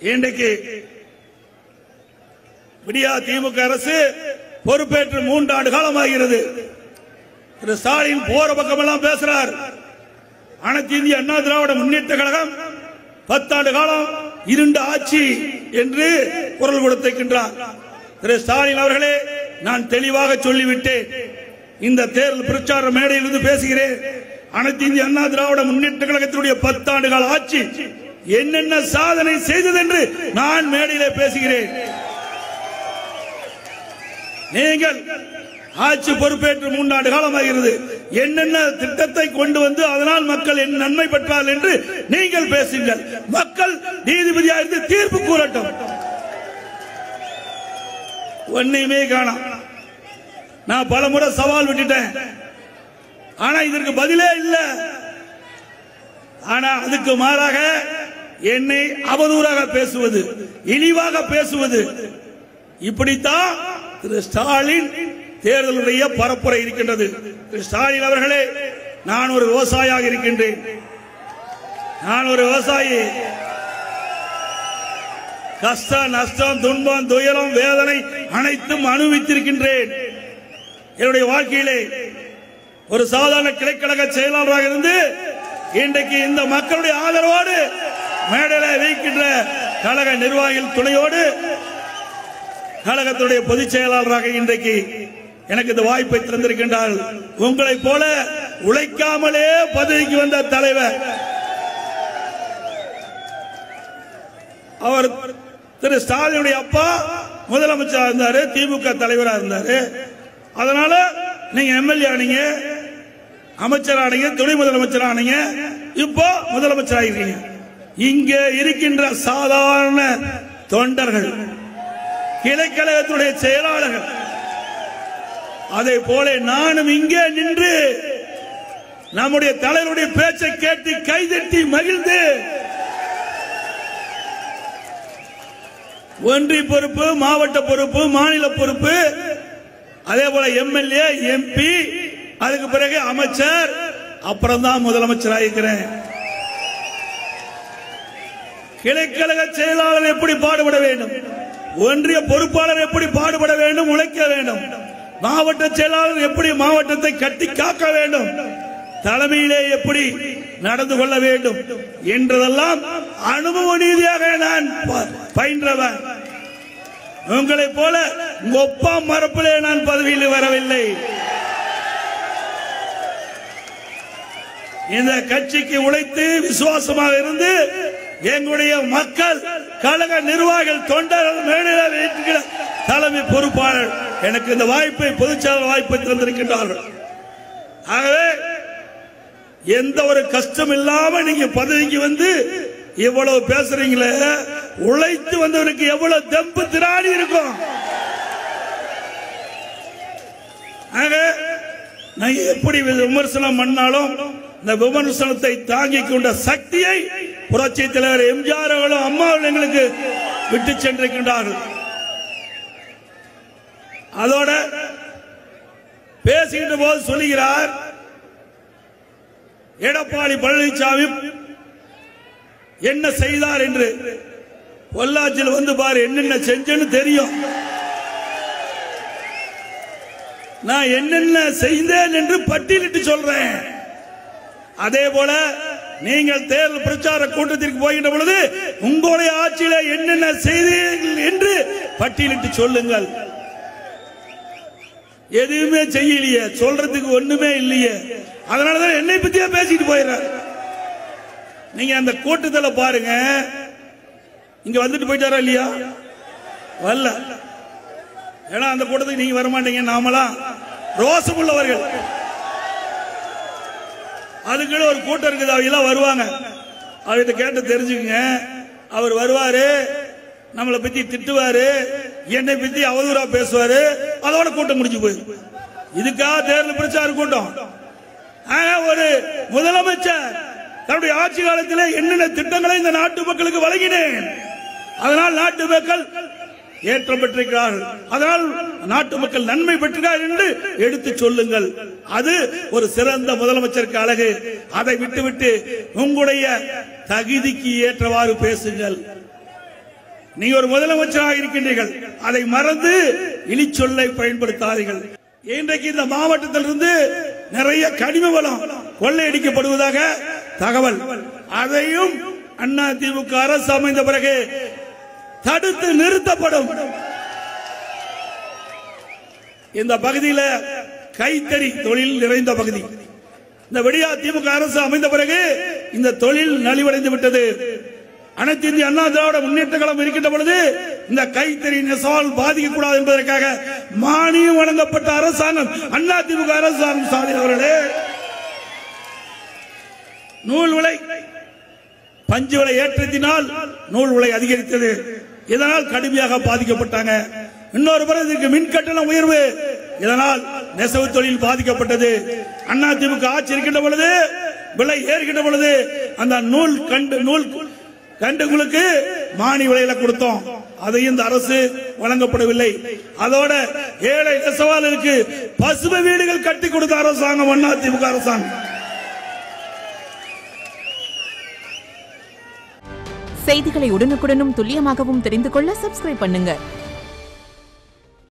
இன்றைக்கு விடியா திமுக அரசு பொறுப்பேற்று 3 ஆண்டு காலமாகிறது. திரு ஸ்டாலின் போற பக்கமெல்லாம் பேசுறார். அனைத்து இந்திய அண்ணா திராவிட முன்னேற்ற கழகம் 10 ஆண்டு காலம் இருண்ட ஆட்சி என்று குரல் கொடுத்திருக்கின்றார். திரு ஸ்டாலின் அவர்களே, நான் தெளிவாக சொல்லிவிட்டேன். இந்த தேர்தல் பிரச்சார மேடையில் இருந்து பேசுகிறேன். அனைத்து இந்திய அண்ணா திராவிட முன்னேற்ற கழகத்தினுடைய 10 ஆண்டு கால ஆட்சி என்னென்ன சாதனை செய்தது என்று நான் மேடையிலே பேசுகிறேன். நீங்கள் ஆட்சி பொறுப்பேற்று 3 ஆண்டு காலமாகிறது. என்னென்ன திட்டத்தை கொண்டு வந்து அதனால் மக்கள் என்ன நன்மை பெற்றார்கள் என்று நீங்கள் பேசுங்கள். மக்கள் நீதிபதியாக இருந்து தீர்ப்பு கூறட்டும். ஒன்னையுமே காணோம். நான் பலமுறை சவால் விட்டுட்டேன். ஆனா இதற்கு பதிலே இல்லை. ஆனா அதுக்கு மாறாக என்னை அவதூறாக பேசுவது, இழிவாக பேசுவது, இப்படித்தான் திரு ஸ்டாலின் தேர்தலுடைய பரப்புரை இருக்கின்றது. திரு ஸ்டாலின் அவர்களே, நான் ஒரு விவசாயியாக இருக்கின்றேன். நான் ஒரு விவசாயி. கஷ்டம், நஷ்டம், துன்பம், துயரம், வேதனை அனைத்தும் அனுபவித்திருக்கின்றேன். என்னுடைய வாழ்க்கையிலே ஒரு சாதாரண கிளைக்கழக செயலாளராக இருந்து இன்றைக்கு இந்த மக்களுடைய ஆதரவோடு மேடையில் வைக்கின்ற கழக நிர்வாகிகள் துணையோடு கழகத்துடைய பொதுச் செயலாளராக இன்றைக்கு எனக்கு இந்த வாய்ப்பை தந்திருக்கின்றார்கள். உங்களை போல உழைக்காமலே பதவிக்கு வந்த தலைவர் அவர். திரு ஸ்டாலினுடைய அப்பா முதலமைச்சராக இருந்தாரு, திமுக தலைவராக இருந்தாரு. அதனால நீங்க எம்எல்ஏ ஆனீங்க, அமைச்சர் ஆனீங்க, துணை முதலமைச்சர் ஆனீங்க, இப்போ முதலமைச்சர் ஆகிறீங்க. இங்க இருக்கின்ற சாதாரண தொண்டர்கள், கிளைக்கழகத்துடைய செயலாளர்கள், அதை போல நானும் இங்கே நின்று நம்முடைய தலைவருடைய பேச்சை கேட்டு கைதட்டி மகிழ்ந்து ஒன்றிய பொறுப்பு, மாவட்ட பொறுப்பு, மாநில பொறுப்பு, அதே போல எம்எல்ஏ, எம்பி, அதுக்கு பிறகு அமைச்சர், அப்புறம் தான் முதலமைச்சர் ஆகிக்கிறேன். கிளைக்கழக செயலாளர் எப்படி பாடுபட வேண்டும், ஒன்றிய பொறுப்பாளர் எப்படி பாடுபட வேண்டும், உழைக்க வேண்டும், மாவட்ட செயலாளர் எப்படி மாவட்டத்தை கட்டி காக்க வேண்டும், தலைமையிலே எப்படி நடந்து கொள்ள வேண்டும் என்றதெல்லாம் அனுபவ ரீதியாக நான் பயின்றவன். உங்களை போல ஒப்பா மரப்பிலே நான் பதவியில் வரவில்லை. இந்த கட்சிக்கு உழைத்து விசுவாசமாக இருந்து எங்களுடைய மக்கள், கழக நிர்வாகிகள், தொண்டர்கள், மேடையில் தலைமை பொறுப்பாளர் எனக்கு இந்த வாய்ப்பை, பொதுச்செயலாளர் வாய்ப்பை தந்திருக்கின்றார்கள். ஆகவே எந்த ஒரு கஷ்டம் இல்லாம நீங்க பதவிக்கு வந்து இவ்வளவு பேசுறீங்களே, உழைத்து வந்தவனுக்கு எவ்வளவு தெம்பு திராணி இருக்கும். ஆக நான் எப்படி விமர்சனம் பண்ணாலும் இந்த விமர்சனத்தை தாங்கிக் கொண்ட சக்தியை புரட்சி தலைவர் எம்ஜிஆர் அவர்களும் அம்மாவும் எங்களுக்கு விட்டு சென்றிருக்கின்றார்கள். அதோட பேசுகின்ற போது சொல்லுகிறார், எடப்பாடி பழனிசாமி என்ன செய்தார் என்று. பொள்ளாச்சியில் வந்து பாரு, என்னென்ன செஞ்சேன்னு தெரியும். நான் என்னென்ன செய்தேன் என்று பட்டியலிட்டு சொல்றேன். அதே போல நீங்கள் தேர்தல் பிரச்சார கூட்டத்திற்கு போகின்ற பொழுது உங்களுடைய ஆட்சியில என்னென்ன செய்தீர்கள் என்று பட்டியலிட்டு சொல்லுங்கள். எதுவுமே செய்யலையே, சொல்றதுக்கு ஒண்ணுமே இல்லையே. அதனாலதான் என்னை பத்தியா பேசிட்டு போயிடுறாரு. நீங்க அந்த கூட்டத்தில் பாருங்க, இங்க வந்துட்டு போயிட்டாரா இல்லையா? வரல. ஏன்னா அந்த கூட்டத்துக்கு நீங்க வரமாட்டீங்க. நாமெல்லாம் ரோசமுள்ளவர்கள். அதுக்குள்ள ஒரு கூட்டம் இருக்குது, அவங்க வருவாங்க. அவர்கிட்ட கேட்டு தெரிஞ்சுக்கங்க. அவர் வருவாரு, நம்மளை பத்தி திட்டுவாரு, என்னை பத்தி அவதூறா பேசுவாரு, அதோட கூட்டம் முடிஞ்சு போயிரு. இதுக்காக தேர்தல் பிரச்சார கூட்டம். ஒரு முதலமைச்சர் தன்னுடைய ஆட்சி காலத்தில் என்னென்ன திட்டங்களை இந்த நாட்டு மக்களுக்கு வழங்கினேன், அதனால் நாட்டு மக்கள் ஏற்றம் பெற்றிருக்கிறார்கள், அதனால் நாட்டு மக்கள் நன்மை பெற்றிருக்கிறார்கள் என்று எடுத்து சொல்லுங்கள். அது ஒரு சிறந்த முதலமைச்சருக்கு அழகு. அதை விட்டுவிட்டு உங்களுடைய தகுதிக்கு ஏற்றவாறு பேசுங்கள். நீங்க ஒரு முதலமைச்சராக இருக்கின்றீர்கள், அதை மறந்து இழிச்சொல்லை பயன்படுத்தாதீர்கள். இன்றைக்கு இந்த மாவட்டத்திலிருந்து நிறைய கனிம வளம் கொள்ளையடிக்கப்படுவதாக தகவல். அதையும் அதிமுக அரசு அமைந்த பிறகு தடுத்து நிறுத்தப்படும். இந்த பகுதியில் கைத்தறி தொழில் நிறைந்த பகுதி. இந்த விடியா திமுக அரசு அமைந்த பிறகு இந்த தொழில் நலிவடைந்து விட்டது. அனைத்து இந்திய அண்ணா திராவிட முன்னேற்ற கழகம் இருக்கின்ற பொழுது இந்த கைத்தறி நெசவால் பாதிக்கக்கூடாது என்பதற்காக மானியம் வழங்கப்பட்ட அரசாங்கம் அதிமுக அரசாங்கம். ஸ்டாலின் அவர்களே, நூல் விலை பஞ்சு விலை ஏற்றத்தினால் நூல் விலை அதிகரித்தது. இதனால் கடுமையாக பாதிக்கப்பட்டாங்க. இன்னொரு புறம் இதற்கு மின் கட்டணம் உயர்வு, இதனால் நெசவு தொழில் பாதிக்கப்பட்டது. அதிமுக ஆட்சி இருக்கின்ற பொழுது விலை ஏறுகின்ற பொழுது அந்த நூல் கண்டுகளுக்கு மானிய விலையில கொடுத்தோம். அதையும் இந்த அரசு வழங்கப்படவில்லை. அதோட ஏழை நெசவாளருக்கு பசுமை வீடுகள் கட்டி கொடுத்த அரசாங்கம் அதிமுக அரசாங்கம். செய்திகளை உடனுக்குடனும் துல்லியமாகவும் தெரிந்து கொள்ள சப்ஸ்கிரைப் பண்ணுங்க.